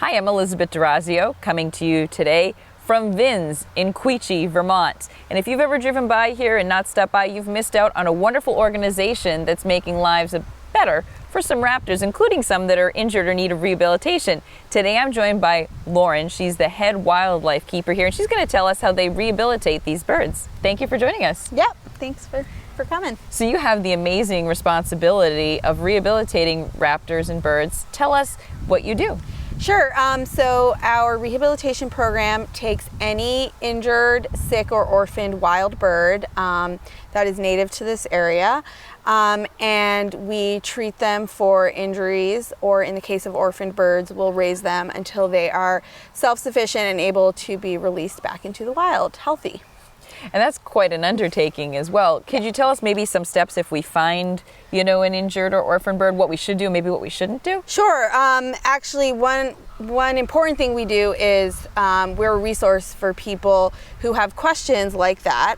Hi, I'm Elizabeth D'Orazio, coming to you today from VINS in Quechee, Vermont. And if you've ever driven by here and not stopped by, you've missed out on a wonderful organization that's making lives better for some raptors, including some that are injured or need of rehabilitation. Today I'm joined by Lauren. She's the head wildlife keeper here, and she's going to tell us how they rehabilitate these birds. Thank you for joining us. Yep, thanks for coming. So you have the amazing responsibility of rehabilitating raptors and birds. Tell us what you do. Sure. So our rehabilitation program takes any injured, sick, or orphaned wild bird that is native to this area, and we treat them for injuries, or in the case of orphaned birds, we'll raise them until they are self-sufficient and able to be released back into the wild, healthy. And that's quite an undertaking as well. Could you tell us maybe some steps if we find, an injured or orphan bird, what we should do, maybe what we shouldn't do? Sure. Actually, one important thing we do is we're a resource for people who have questions like that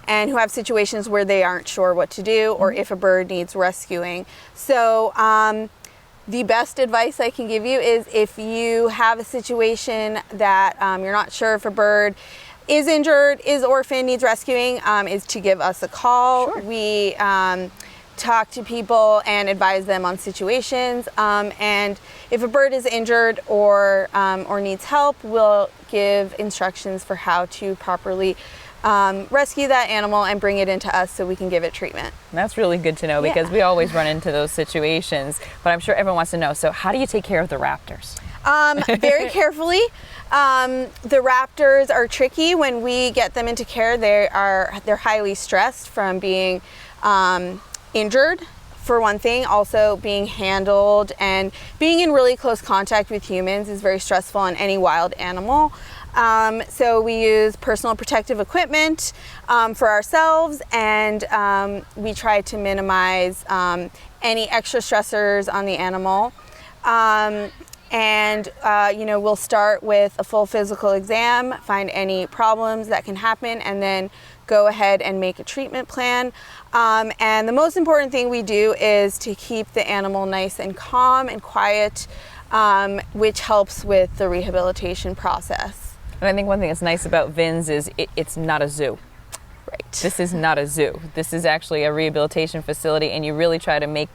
and who have situations where they aren't sure what to do or if a bird needs rescuing. So the best advice I can give you is if you have a situation that you're not sure if a bird is injured, is orphaned, needs rescuing, is to give us a call. Sure. We talk to people and advise them on situations. And if a bird is injured or needs help, we'll give instructions for how to properly rescue that animal and bring it into us so we can give it treatment. That's really good to know because we always run into those situations. But I'm sure everyone wants to know, so how do you take care of the raptors? Very carefully. The raptors are tricky. When we get them into care, they're highly stressed from being injured, for one thing. Also being handled and being in really close contact with humans is very stressful on any wild animal. So we use personal protective equipment for ourselves, and we try to minimize any extra stressors on the animal. We'll start with a full physical exam, find any problems that can happen, and then go ahead and make a treatment plan. And the most important thing we do is to keep the animal nice and calm and quiet, which helps with the rehabilitation process. And I think one thing that's nice about VINS is it's not a zoo. Right. This is not a zoo. This is actually a rehabilitation facility, and you really try to make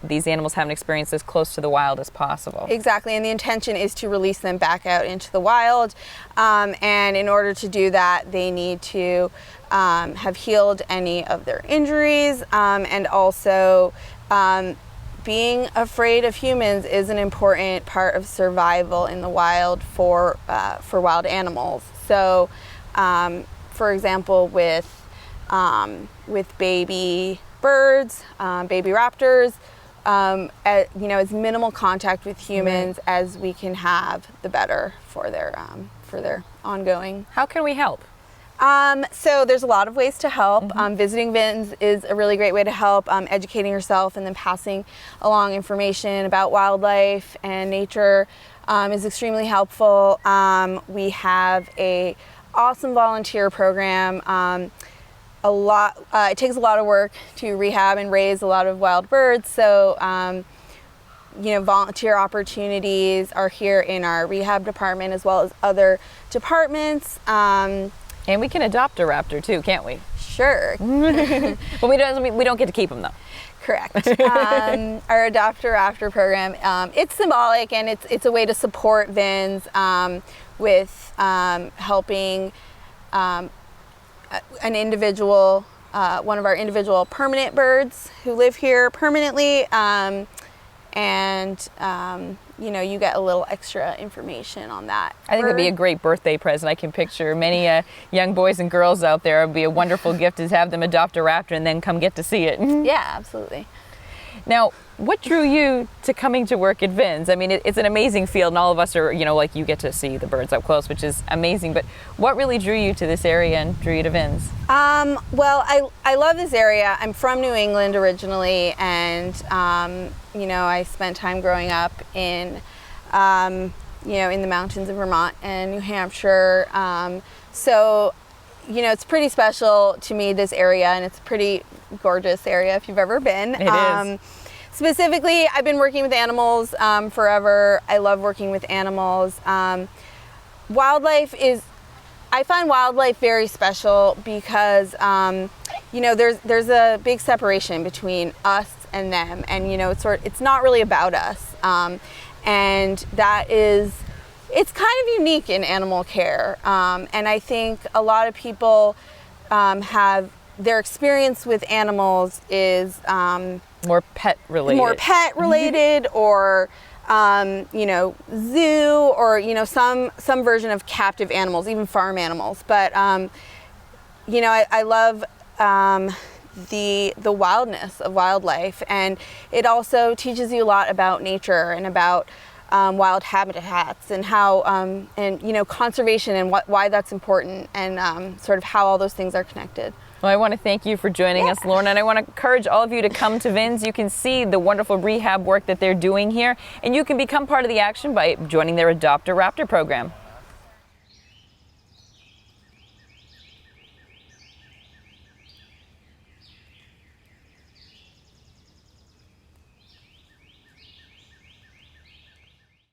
these animals have an experience as close to the wild as possible. Exactly, and the intention is to release them back out into the wild. And in order to do that, they need to have healed any of their injuries, and also being afraid of humans is an important part of survival in the wild for wild animals. So, for example, with baby birds, baby raptors, as minimal contact with humans as we can have, the better for their ongoing. How can we help? So there's a lot of ways to help. Visiting VINS is a really great way to help. Educating yourself and then passing along information about wildlife and nature is extremely helpful. We have a awesome volunteer program. It takes a lot of work to rehab and raise a lot of wild birds. So, volunteer opportunities are here in our rehab department as well as other departments. And we can adopt a raptor too, can't we? Sure. Well, we don't get to keep them though. Correct. Our Adopt a Raptor program, it's symbolic, and it's a way to support VINS with helping an individual, one of our individual permanent birds who live here permanently, you get a little extra information on that. I think it'd be a great birthday present. I can picture many young boys and girls out there. It would be a wonderful gift to have them adopt a raptor and then come get to see it. Yeah, absolutely. Now, what drew you to coming to work at VINS? I mean, it's an amazing field, and all of us are, you get to see the birds up close, which is amazing. But what really drew you to this area and drew you to VINS? Well, I love this area. I'm from New England originally, and I spent time growing up in the mountains of Vermont and New Hampshire. So it's pretty special to me, this area, and it's a pretty gorgeous area if you've ever been. It is. specifically, I've been working with animals forever. I love working with animals. I find wildlife very special because, there's a big separation between us and them, and it's not really about us, and it's kind of unique in animal care, and I think a lot of people have their experience with animals is more pet related, or zoo, or some version of captive animals, even farm animals. But I love the wildness of wildlife, and it also teaches you a lot about nature and about wild habitats and how conservation and why that's important, and sort of how all those things are connected. Well, I want to thank you for joining us, Lorna, and I want to encourage all of you to come to VINS. You can see the wonderful rehab work that they're doing here, and you can become part of the action by joining their Adopt a Raptor program.